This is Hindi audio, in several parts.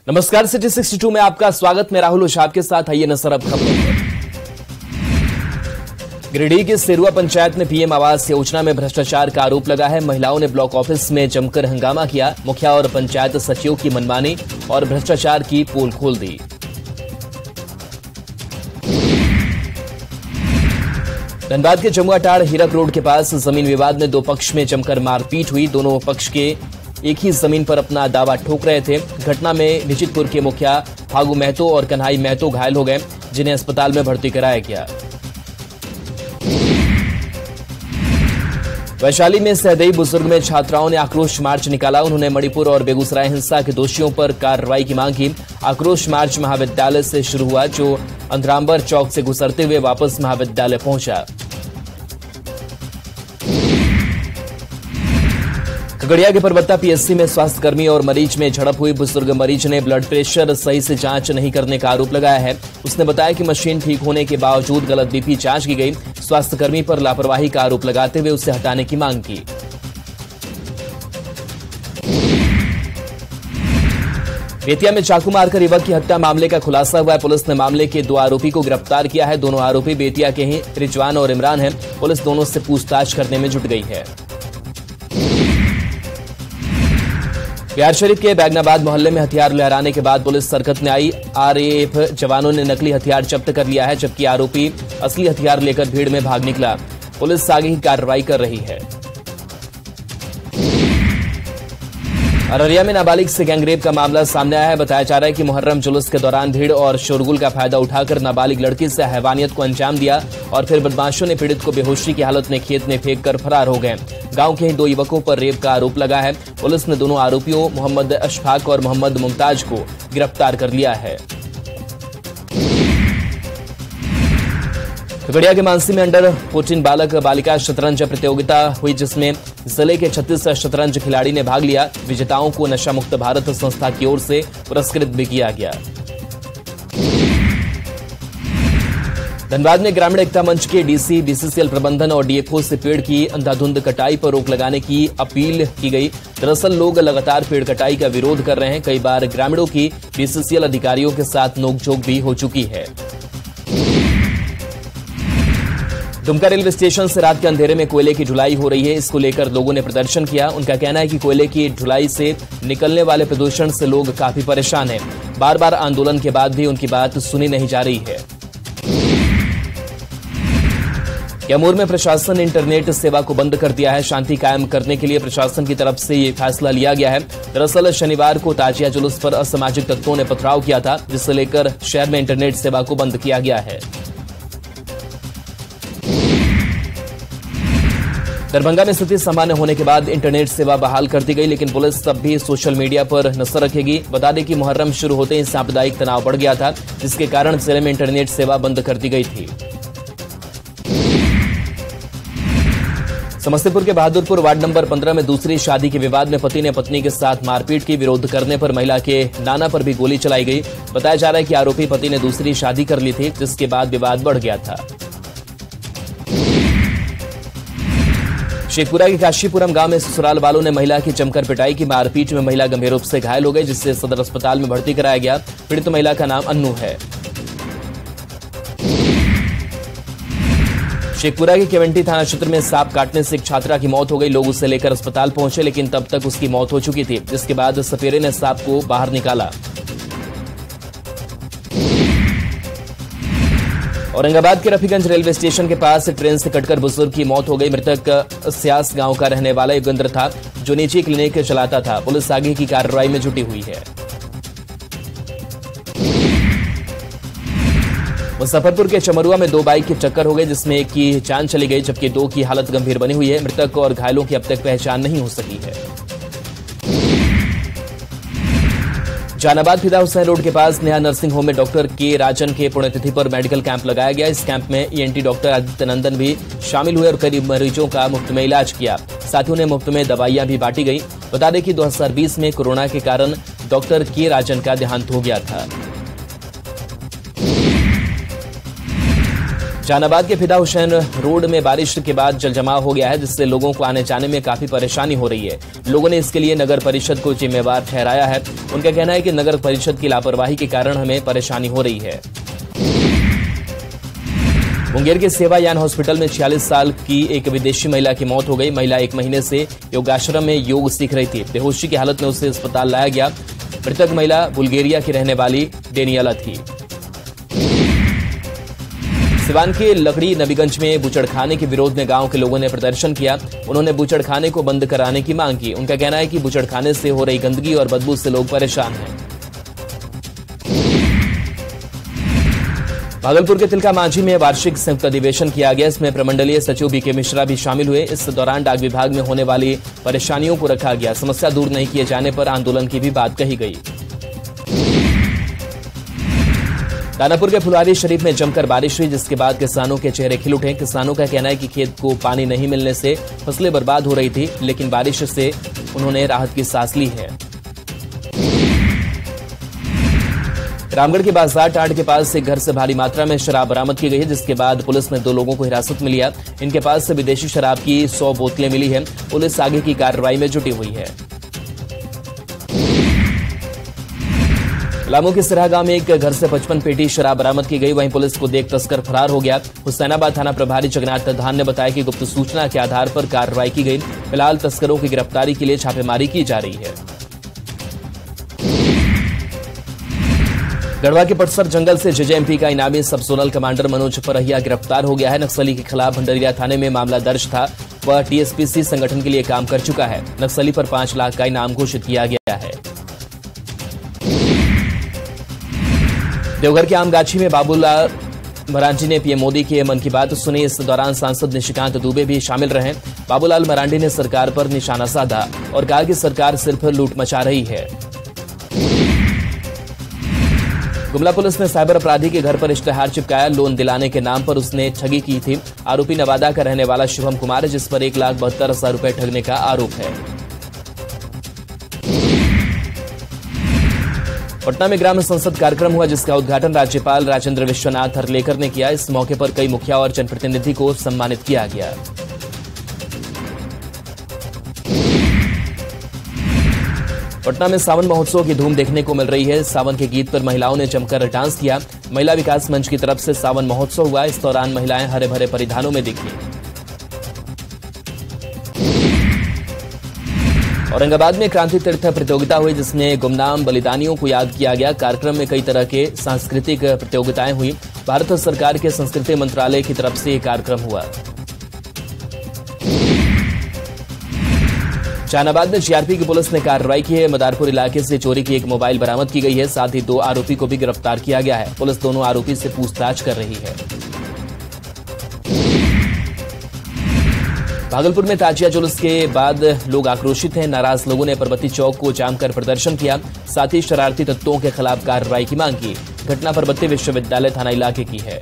नमस्कार, सिटी 62 में आपका स्वागत। मैं राहुल उशाब के साथ। आइए नजर अब खबरों पर। गिरिडीह के सेरुआ पंचायत में पीएम आवास योजना में भ्रष्टाचार का आरोप लगा है। महिलाओं ने ब्लॉक ऑफिस में जमकर हंगामा किया। मुखिया और पंचायत सचिव की मनमानी और भ्रष्टाचार की पोल खोल दी। धनबाद के जमुआटाड़ हीरक रोड के पास जमीन विवाद में दो पक्ष में जमकर मारपीट हुई। दोनों पक्ष के एक ही जमीन पर अपना दावा ठोक रहे थे। घटना में निजितपुर के मुखिया फागू महतो और कन्हाई महतो घायल हो गए, जिन्हें अस्पताल में भर्ती कराया गया। वैशाली में सहदेई बुजुर्ग में छात्राओं ने आक्रोश मार्च निकाला। उन्होंने मणिपुर और बेगूसराय हिंसा के दोषियों पर कार्रवाई की मांग की। आक्रोश मार्च महाविद्यालय से शुरू हुआ, जो अंद्रांबर चौक से गुजरते हुए वापस महाविद्यालय पहुंचा। खगड़िया के परबत्ता पीएससी में स्वास्थ्यकर्मी और मरीज में झड़प हुई। बुजुर्ग मरीज ने ब्लड प्रेशर सही से जांच नहीं करने का आरोप लगाया है। उसने बताया कि मशीन ठीक होने के बावजूद गलत बीपी जांच की गई। स्वास्थ्यकर्मी पर लापरवाही का आरोप लगाते हुए उसे हटाने की मांग की। बेतिया में चाकू मारकर युवक की हत्या मामले का खुलासा हुआ है। पुलिस ने मामले के दो आरोपी को गिरफ्तार किया है। दोनों आरोपी बेतिया के ही रिजवान और इमरान हैं। पुलिस दोनों से पूछताछ करने में जुट गई है। बिहार शरीफ के बैगनाबाद मोहल्ले में हथियार लहराने के बाद पुलिस सरकत में आई। आरएएफ जवानों ने नकली हथियार जब्त कर लिया है, जबकि आरोपी असली हथियार लेकर भीड़ में भाग निकला। पुलिस आगे की कार्रवाई कर रही है। अररिया में नाबालिग से गैंगरेप का मामला सामने आया है। बताया जा रहा है कि मुहर्रम जुलूस के दौरान भीड़ और शोरगुल का फायदा उठाकर नाबालिग लड़की से हैवानियत को अंजाम दिया और फिर बदमाशों ने पीड़ित को बेहोशी की हालत में खेत में फेंक कर फरार हो गए। गांव के ही दो युवकों पर रेप का आरोप लगा है। पुलिस ने दोनों आरोपियों मोहम्मद अशफाक और मोहम्मद मुमताज को गिरफ्तार कर लिया है। खगड़िया के मानसी में अंडर 14 बालक बालिका शतरंज प्रतियोगिता हुई, जिसमें जिले के 36 शतरंज खिलाड़ी ने भाग लिया। विजेताओं को नशा मुक्त भारत संस्था की ओर से पुरस्कृत भी किया गया। धनबाद में ग्रामीण एकता मंच के डीसी, बीसीसीएल प्रबंधन और डीएफओ से पेड़ की अंधाधुंध कटाई पर रोक लगाने की अपील की गई। दरअसल लोग लगातार पेड़ कटाई का विरोध कर रहे हैं। कई बार ग्रामीणों की बीसीसीएल अधिकारियों के साथ नोकझोंक भी हो चुकी है। दुमका रेलवे स्टेशन से रात के अंधेरे में कोयले की ढुलाई हो रही है। इसको लेकर लोगों ने प्रदर्शन किया। उनका कहना है कि कोयले की ढुलाई से निकलने वाले प्रदूषण से लोग काफी परेशान हैं। बार बार आंदोलन के बाद भी उनकी बात सुनी नहीं जा रही है। कैमूर में प्रशासन ने इंटरनेट सेवा को बंद कर दिया है। शांति कायम करने के लिए प्रशासन की तरफ से ये फैसला लिया गया है। दरअसल शनिवार को ताजिया जुलूस पर असामाजिक तत्वों ने पथराव किया था, जिसे लेकर शहर में इंटरनेट सेवा को बंद किया गया है। दरभंगा में स्थिति सामान्य होने के बाद इंटरनेट सेवा बहाल कर दी गई, लेकिन पुलिस तब भी सोशल मीडिया पर नजर रखेगी। बता दें कि मुहर्रम शुरू होते ही सांप्रदायिक तनाव बढ़ गया था, जिसके कारण जिले में इंटरनेट सेवा बंद कर दी गई थी। समस्तीपुर के बहादुरपुर वार्ड नंबर 15 में दूसरी शादी के विवाद में पति ने पत्नी के साथ मारपीट की। विरोध करने पर महिला के नाना पर भी गोली चलाई गई। बताया जा रहा है कि आरोपी पति ने दूसरी शादी कर ली थी, जिसके बाद विवाद बढ़ गया था। शेखपुरा के काशीपुरम गांव में ससुराल वालों ने महिला की जमकर पिटाई की। मारपीट में महिला गंभीर रूप से घायल हो गई, जिससे सदर अस्पताल में भर्ती कराया गया। पीड़ित महिला का नाम अन्नू है। शेखपुरा के केवंटी थाना क्षेत्र में सांप काटने से एक छात्रा की मौत हो गई। लोग उसे लेकर अस्पताल पहुंचे, लेकिन तब तक उसकी मौत हो चुकी थी, जिसके बाद सपेरे ने सांप को बाहर निकाला। औरंगाबाद के रफीगंज रेलवे स्टेशन के पास ट्रेन से कटकर बुजुर्ग की मौत हो गई। मृतक स्यास गांव का रहने वाला युगेंद्र था, जो निजी क्लिनिक चलाता था। पुलिस आगे की कार्रवाई में जुटी हुई है। मुजफ्फरपुर के चमरुआ में दो बाइक की टक्कर हो गई, जिसमें एक की जान चली गई, जबकि दो की हालत गंभीर बनी हुई है। मृतक और घायलों की अब तक पहचान नहीं हो सकी है। जहानाबाद फिदा हुसैन रोड के पास नेहा नर्सिंग होम में डॉक्टर के राजन के पुण्यतिथि पर मेडिकल कैंप लगाया गया। इस कैंप में ईएनटी डॉक्टर आदित्य नंदन भी शामिल हुए और करीब मरीजों का मुफ्त में इलाज किया। साथ ही उन्हें मुफ्त में दवाइयां भी बांटी गई। बता दें कि 2020 में कोरोना के कारण डॉक्टर के राजन का देहांत हो गया था। जहानाबाद के फिदा हुसैन रोड में बारिश के बाद जलजमाव हो गया है, जिससे लोगों को आने जाने में काफी परेशानी हो रही है। लोगों ने इसके लिए नगर परिषद को जिम्मेवार ठहराया है। उनका कहना है कि नगर परिषद की लापरवाही के कारण हमें परेशानी हो रही है। मुंगेर के सेवायान हॉस्पिटल में 46 साल की एक विदेशी महिला की मौत हो गई। महिला 1 महीने से योगाश्रम में योग सीख रही थी। बेहोशी की हालत में उसे अस्पताल लाया गया। मृतक महिला बुल्गारिया की रहने वाली डेनियला थी। सिवान के लकड़ी नबीगंज में बूचड़खाने के विरोध में गांव के लोगों ने प्रदर्शन किया। उन्होंने बूचड़खाने को बंद कराने की मांग की। उनका कहना है कि बूचड़खाने से हो रही गंदगी और बदबू से लोग परेशान हैं। भागलपुर के तिलका मांझी में वार्षिक संयुक्त अधिवेशन किया गया। इसमें प्रमंडलीय सचिव बीके मिश्रा भी शामिल हुए। इस दौरान डाक विभाग में होने वाली परेशानियों को रखा गया। समस्या दूर नहीं किए जाने पर आंदोलन की भी बात कही गई। दानापुर के फुलवारी शरीफ में जमकर बारिश हुई, जिसके बाद किसानों के चेहरे खिल उठे। किसानों का कहना है कि खेत को पानी नहीं मिलने से फसलें बर्बाद हो रही थी, लेकिन बारिश से उन्होंने राहत की सांस ली है। रामगढ़ के बाजार टाड़ के पास से घर से भारी मात्रा में शराब बरामद की गई है, जिसके बाद पुलिस ने 2 लोगों को हिरासत में लिया। इनके पास से विदेशी शराब की 100 बोतलें मिली है। पुलिस आगे की कार्रवाई में जुटी हुई है। पलामू के सिरहा गांव में एक घर से 55 पेटी शराब बरामद की गई। वहीं पुलिस को देख तस्कर फरार हो गया। हुसैनाबाद थाना प्रभारी जगन्नाथ धान ने बताया कि गुप्त सूचना के आधार पर कार्रवाई की गई। फिलहाल तस्करों की गिरफ्तारी के लिए छापेमारी की जा रही है। गढ़वा के पटसर जंगल से जेजेएमपी का इनामी सब जोनल कमांडर मनोज परहिया गिरफ्तार हो गया है। नक्सली के खिलाफ भंडरिया थाने में मामला दर्ज था। वह टीएसपीसी संगठन के लिए काम कर चुका है। नक्सली पर 5 लाख का इनाम घोषित किया गया है। देवघर के आमगाछी में बाबूलाल मरांडी ने पीएम मोदी की मन की बात सुनी। इस दौरान सांसद निशिकांत दुबे भी शामिल रहे। बाबूलाल मरांडी ने सरकार पर निशाना साधा और कहा कि सरकार सिर्फ लूट मचा रही है। गुमला पुलिस ने साइबर अपराधी के घर पर इश्तेहार चिपकाया। लोन दिलाने के नाम पर उसने ठगी की थी। आरोपी नवादा का रहने वाला शुभम कुमार है, जिस पर 1,72,000 रुपए ठगने का आरोप है। पटना में ग्राम संसद कार्यक्रम हुआ, जिसका उद्घाटन राज्यपाल राजेंद्र विश्वनाथ हर्लेकर ने किया। इस मौके पर कई मुखिया और जनप्रतिनिधि को सम्मानित किया गया। पटना में सावन महोत्सव की धूम देखने को मिल रही है। सावन के गीत पर महिलाओं ने जमकर डांस किया। महिला विकास मंच की तरफ से सावन महोत्सव हुआ। इस दौरान महिलाएं हरे भरे परिधानों में दिखी। औरंगाबाद में क्रांति तीर्थ प्रतियोगिता हुई, जिसमें गुमनाम बलिदानियों को याद किया गया। कार्यक्रम में कई तरह के सांस्कृतिक प्रतियोगिताएं हुई। भारत सरकार के संस्कृति मंत्रालय की तरफ से यह कार्यक्रम हुआ। जहानाबाद में जीआरपी की पुलिस ने कार्रवाई की है। मदारपुर इलाके से चोरी की एक मोबाइल बरामद की गई है। साथ ही 2 आरोपी को भी गिरफ्तार किया गया है। पुलिस दोनों आरोपी से पूछताछ कर रही है। भागलपुर में ताजिया जुलूस के बाद लोग आक्रोशित हैं। नाराज लोगों ने परबती चौक को जाम कर प्रदर्शन किया। साथ ही शरारती तत्वों के खिलाफ कार्रवाई की मांग की। घटना परबती विश्वविद्यालय थाना इलाके की है।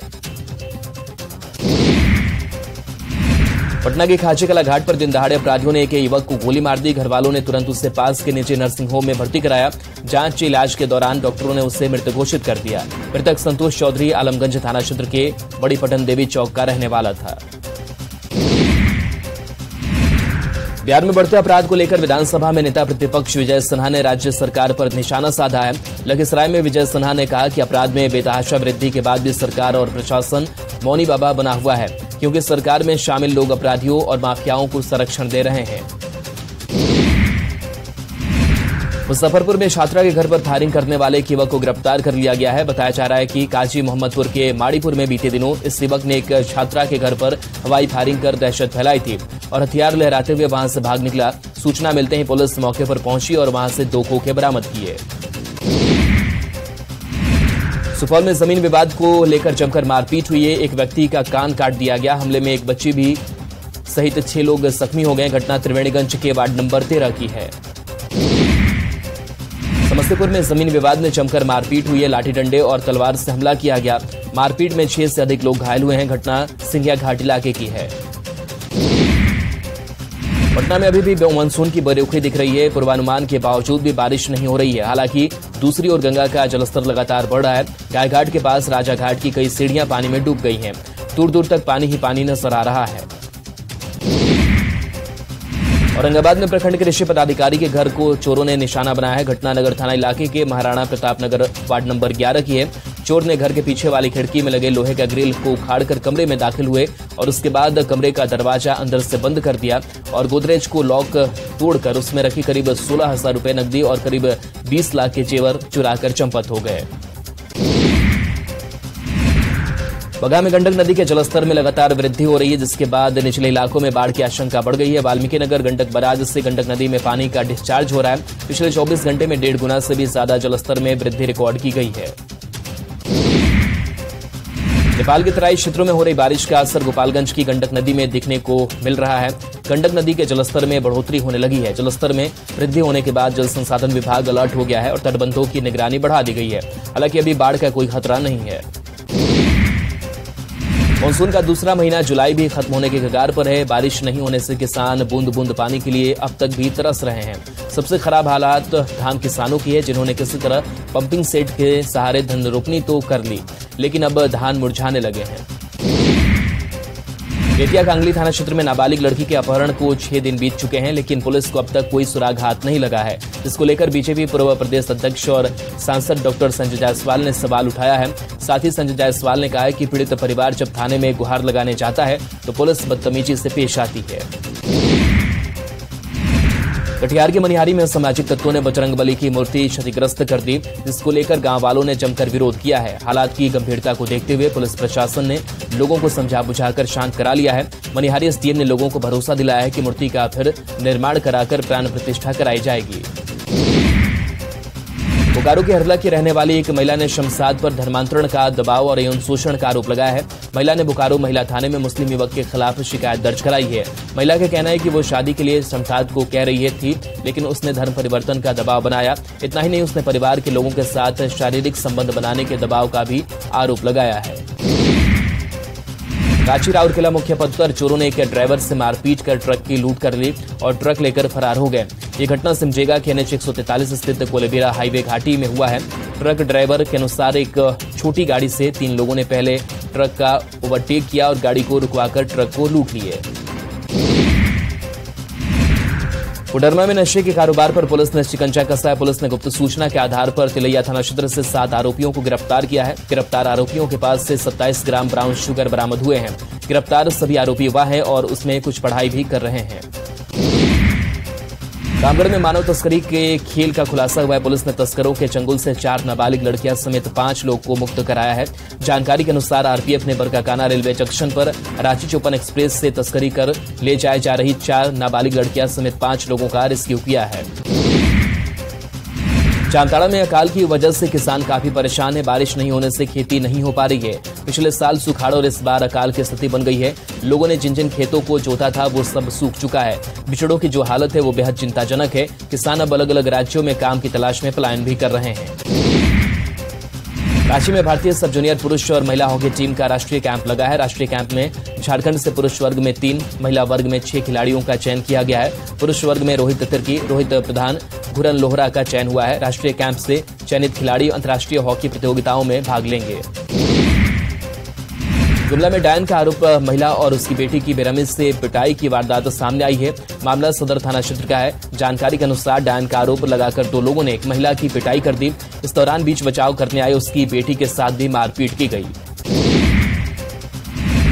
पटना के खाचेकला घाट पर दिन दहाड़े अपराधियों ने एक युवक को गोली मार दी। घरवालों ने तुरंत उसे पास के निजी नर्सिंग होम में भर्ती कराया। जांच इलाज के दौरान डॉक्टरों ने उसे मृत घोषित कर दिया। मृतक संतोष चौधरी आलमगंज थाना क्षेत्र के बड़ी पटन देवी चौक का रहने वाला था। बिहार में बढ़ते अपराध को लेकर विधानसभा में नेता प्रतिपक्ष विजय सिन्हा ने राज्य सरकार पर निशाना साधा है। लखीसराय में विजय सिन्हा ने कहा कि अपराध में बेतहाशा वृद्धि के बाद भी सरकार और प्रशासन मौनी बाबा बना हुआ है, क्योंकि सरकार में शामिल लोग अपराधियों और माफियाओं को संरक्षण दे रहे हैं। मुजफ्फरपुर में छात्रा के घर पर फायरिंग करने वाले एक युवक को गिरफ्तार कर लिया गया है। बताया जा रहा है कि काजी मोहम्मदपुर के माड़ीपुर में बीते दिनों इस युवक ने एक छात्रा के घर पर हवाई फायरिंग कर दहशत फैलाई थी और हथियार लहराते हुए वहां से भाग निकला। सूचना मिलते ही पुलिस मौके पर पहुंची और वहां से 2 खोखे बरामद किए। सुपौल में जमीन विवाद को लेकर जमकर मारपीट हुई है। एक व्यक्ति का कान काट दिया गया। हमले में एक बच्ची भी सहित 6 लोग जख्मी हो गए। घटना त्रिवेणीगंज के वार्ड नंबर 13 की है। समस्तीपुर में जमीन विवाद में जमकर मारपीट हुई है। लाठी डंडे और तलवार से हमला किया गया। मारपीट में 6 से अधिक लोग घायल हुए हैं। घटना सिंघिया घाट इलाके की है। पटना में अभी भी मानसून की बरखी दिख रही है। पूर्वानुमान के बावजूद भी बारिश नहीं हो रही है। हालांकि दूसरी ओर गंगा का जलस्तर लगातार बढ़ रहा है। गायघाट के पास राजा घाट की कई सीढ़ियां पानी में डूब गई हैं। दूर दूर तक पानी ही पानी नजर आ रहा है। औरंगाबाद में प्रखंड कृषि पदाधिकारी के घर को चोरों ने निशाना बनाया है। घटना नगर थाना इलाके के महाराणा प्रताप नगर वार्ड नंबर 11 की है। चोर ने घर के पीछे वाली खिड़की में लगे लोहे का ग्रिल को उखाड़कर कमरे में दाखिल हुए और उसके बाद कमरे का दरवाजा अंदर से बंद कर दिया और गोदरेज को लॉक तोड़कर उसमें रखी करीब 16,000 रुपए नकदी और करीब 20 लाख के जेवर चुराकर चंपत हो गए। बगहा में गंडक नदी के जलस्तर में लगातार वृद्धि हो रही है, जिसके बाद निचले इलाकों में बाढ़ की आशंका बढ़ गई है। वाल्मीकि नगर गंडक बराज से गंडक नदी में पानी का डिस्चार्ज हो रहा है। पिछले 24 घंटे में 1.5 गुना से भी ज्यादा जलस्तर में वृद्धि रिकॉर्ड की गई है। नेपाल के तराई क्षेत्रों में हो रही बारिश का असर गोपालगंज की गंडक नदी में दिखने को मिल रहा है। गंडक नदी के जलस्तर में बढ़ोतरी होने लगी है। जलस्तर में वृद्धि होने के बाद जल संसाधन विभाग अलर्ट हो गया है और तटबंधों की निगरानी बढ़ा दी गई है। हालांकि अभी बाढ़ का कोई खतरा नहीं है। मानसून का दूसरा महीना जुलाई भी खत्म होने के कगार पर है। बारिश नहीं होने से किसान बूंद बूंद पानी के लिए अब तक भी तरस रहे हैं। सबसे खराब हालात धान किसानों की है, जिन्होंने किसी तरह पंपिंग सेट के सहारे धन रोपनी तो कर ली, लेकिन अब धान मुरझाने लगे हैं। बेतिया कांगली थाना क्षेत्र में नाबालिग लड़की के अपहरण को 6 दिन बीत चुके हैं, लेकिन पुलिस को अब तक कोई सुराग हाथ नहीं लगा है, जिसको लेकर बीजेपी पूर्व प्रदेश अध्यक्ष और सांसद डॉक्टर संजय जायसवाल ने सवाल उठाया है। साथ ही संजय जायसवाल ने कहा है कि पीड़ित परिवार जब थाने में गुहार लगाने जाता है तो पुलिस बदतमीजी से पेश आती है। कटिहार के मनिहारी में सामाजिक तत्वों ने बजरंगबली की मूर्ति क्षतिग्रस्त कर दी, जिसको लेकर गांव वालों ने जमकर विरोध किया है। हालात की गंभीरता को देखते हुए पुलिस प्रशासन ने लोगों को समझा बुझाकर शांत करा लिया है। मनिहारी एसडीएम ने लोगों को भरोसा दिलाया है कि मूर्ति का फिर निर्माण कराकर प्राण प्रतिष्ठा कराई जाएगी। बोकारो के हरला की रहने वाली एक महिला ने शमशाद पर धर्मांतरण का दबाव और यौन शोषण का आरोप लगाया है। महिला ने बोकारो महिला थाने में मुस्लिम युवक के खिलाफ शिकायत दर्ज कराई है। महिला का कहना है कि वो शादी के लिए शमशाद को कह रही थी, लेकिन उसने धर्म परिवर्तन का दबाव बनाया। इतना ही नहीं, उसने परिवार के लोगों के साथ शारीरिक संबंध बनाने के दबाव का भी आरोप लगाया है। रांची राउरकेला मुख्य पथ पर चोरों ने एक ड्राइवर से मारपीट कर ट्रक की लूट कर ली और ट्रक लेकर फरार हो गए। ये घटना सिमडेगा के NH 143 स्थित कोलेबिरा हाईवे घाटी में हुआ है। ट्रक ड्राइवर के अनुसार एक छोटी गाड़ी से 3 लोगों ने पहले ट्रक का ओवरटेक किया और गाड़ी को रुकवाकर ट्रक को लूट लिए। कोडरमा में नशे के कारोबार पर पुलिस ने शिकंजा कसा है। पुलिस ने गुप्त सूचना के आधार पर तिलैया थाना क्षेत्र से 7 आरोपियों को गिरफ्तार किया है। गिरफ्तार आरोपियों के पास से 27 ग्राम ब्राउन शुगर बरामद हुए हैं। गिरफ्तार सभी आरोपी युवा हैं और उसमें कुछ पढ़ाई भी कर रहे हैं। रामगढ़ में मानव तस्करी के खेल का खुलासा हुआ है। पुलिस ने तस्करों के चंगुल से 4 नाबालिग लड़कियां समेत 5 लोग को मुक्त कराया है। जानकारी के अनुसार आरपीएफ ने बरकाकाना रेलवे जंक्शन पर रांची चौपन एक्सप्रेस से तस्करी कर ले जाए जा रही 4 नाबालिग लड़कियां समेत 5 लोगों का रेस्क्यू किया है। जामताड़ा में अकाल की वजह से किसान काफी परेशान है। बारिश नहीं होने से खेती नहीं हो पा रही है। पिछले साल सुखाड़ और इस बार अकाल की स्थिति बन गई है। लोगों ने जिन जिन खेतों को जोता था वो सब सूख चुका है। बिचड़ों की जो हालत है वो बेहद चिंताजनक है। किसान अब अलग अलग राज्यों में काम की तलाश में पलायन भी कर रहे हैं। रांची में भारतीय सब जूनियर पुरुष और महिला हॉकी टीम का राष्ट्रीय कैंप लगा है। राष्ट्रीय कैंप में झारखंड से पुरुष वर्ग में 3, महिला वर्ग में 6 खिलाड़ियों का चयन किया गया है। पुरुष वर्ग में रोहित तिर्की, रोहित प्रधान, घुरन लोहरा का चयन हुआ है। राष्ट्रीय कैंप से चयनित खिलाड़ी अंतर्राष्ट्रीय हॉकी प्रतियोगिताओं में भाग लेंगे। गुमला में डायन का आरोप महिला और उसकी बेटी की बेरहमी से पिटाई की वारदात सामने आई है। मामला सदर थाना क्षेत्र का है। जानकारी के अनुसार डायन का आरोप लगाकर 2 लोगों ने एक महिला की पिटाई कर दी। इस दौरान बीच बचाव करने आए उसकी बेटी के साथ भी मारपीट की गई।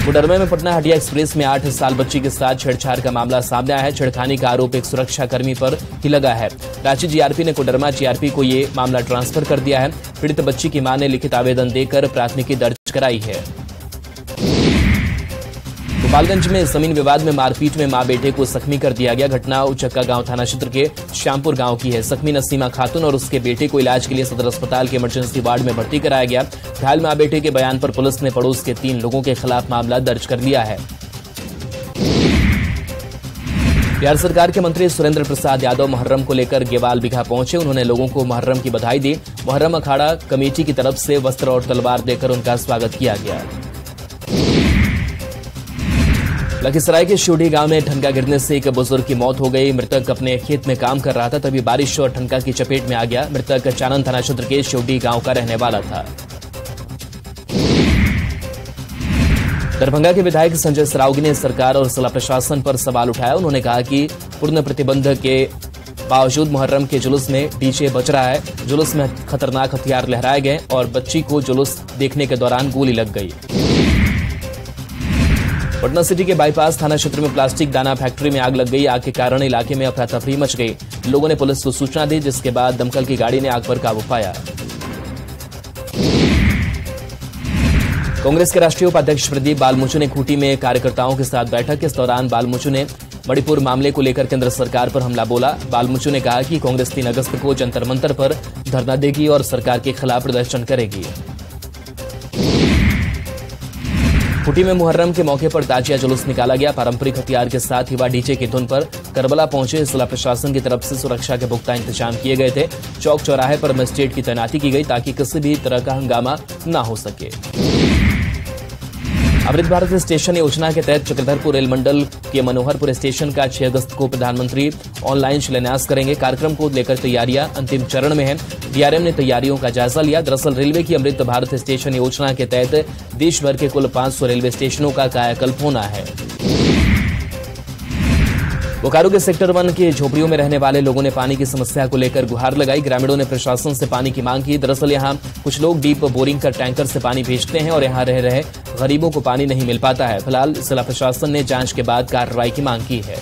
कोडरमा में पटना हटिया एक्सप्रेस में 8 साल बच्ची के साथ छेड़छाड़ का मामला सामने आया है। छेड़खानी का आरोप एक सुरक्षा कर्मी पर ही लगा है। रांची जीआरपी ने कोडरमा जीआरपी को ये मामला ट्रांसफर कर दिया है। पीड़ित बच्ची की मां ने लिखित आवेदन देकर प्राथमिकी दर्ज कराई है। गोपालगंज में जमीन विवाद में मारपीट में मां बेटे को जख्मी कर दिया गया। घटना उचक्का गांव थाना क्षेत्र के श्यामपुर गांव की है। जख्मी नसीमा खातून और उसके बेटे को इलाज के लिए सदर अस्पताल के इमरजेंसी वार्ड में भर्ती कराया गया। घायल मां बेटे के बयान पर पुलिस ने पड़ोस के 3 लोगों के खिलाफ मामला दर्ज कर लिया है। बिहार सरकार के मंत्री सुरेंद्र प्रसाद यादव मुहर्रम को लेकर गेवाल बिघा पहुंचे। उन्होंने लोगों को मुहर्रम की बधाई दी। मुहर्रम अखाड़ा कमेटी की तरफ से वस्त्र और तलवार देकर उनका स्वागत किया गया। लखीसराय के शिवडी गांव में ठनका गिरने से एक बुजुर्ग की मौत हो गई। मृतक अपने खेत में काम कर रहा था, तभी बारिश और ठनका की चपेट में आ गया। मृतक चानन थाना क्षेत्र के शिवडी गांव का रहने वाला था। दरभंगा के विधायक संजय सरावगी ने सरकार और जिला प्रशासन पर सवाल उठाया। उन्होंने कहा कि पूर्ण प्रतिबंध के बावजूद मुहर्रम के जुलूस में डीजे बज रहा है। जुलूस में खतरनाक हथियार लहराए गए और बच्ची को जुलूस देखने के दौरान गोली लग गई। पटना सिटी के बाईपास थाना क्षेत्र में प्लास्टिक दाना फैक्ट्री में आग लग गई। आग के कारण इलाके में अफरा तफरी मच गई। लोगों ने पुलिस को सूचना दी, जिसके बाद दमकल की गाड़ी ने आग पर काबू पाया। कांग्रेस के राष्ट्रीय उपाध्यक्ष प्रदीप बालमुचु ने खूंटी में कार्यकर्ताओं के साथ बैठक। इस दौरान बालमुचु ने मणिपुर मामले को लेकर केंद्र सरकार पर हमला बोला। बालमुचु ने कहा कि कांग्रेस 3 अगस्त को जंतर मंतर पर धरना देगी और सरकार के खिलाफ प्रदर्शन करेगी। खूंटी में मुहर्रम के मौके पर ताजिया जुलूस निकाला गया। पारंपरिक हथियार के साथ युवा डीजे की धुन पर करबला पहुंचे। जिला प्रशासन की तरफ से सुरक्षा के पुख्ता इंतजाम किए गए थे। चौक चौराहे पर मजिस्ट्रेट की तैनाती की गई ताकि किसी भी तरह का हंगामा न हो सके। अमृत भारत स्टेशन योजना के तहत चक्रधरपुर रेल मंडल के मनोहरपुर स्टेशन का 6 अगस्त को प्रधानमंत्री ऑनलाइन शिलान्यास करेंगे। कार्यक्रम को लेकर तैयारियां अंतिम चरण में हैं। डीआरएम ने तैयारियों का जायजा लिया। दरअसल रेलवे की अमृत भारत स्टेशन योजना के तहत देश भर के कुल 500 रेलवे स्टेशनों का कायाकल्प होना है। बोकारो के सेक्टर 1 की झोपड़ियों में रहने वाले लोगों ने पानी की समस्या को लेकर गुहार लगाई। ग्रामीणों ने प्रशासन से पानी की मांग की। दरअसल यहां कुछ लोग डीप बोरिंग कर टैंकर से पानी भेजते हैं और यहां रह रहे गरीबों को पानी नहीं मिल पाता है। फिलहाल जिला प्रशासन ने जांच के बाद कार्रवाई की मांग की है।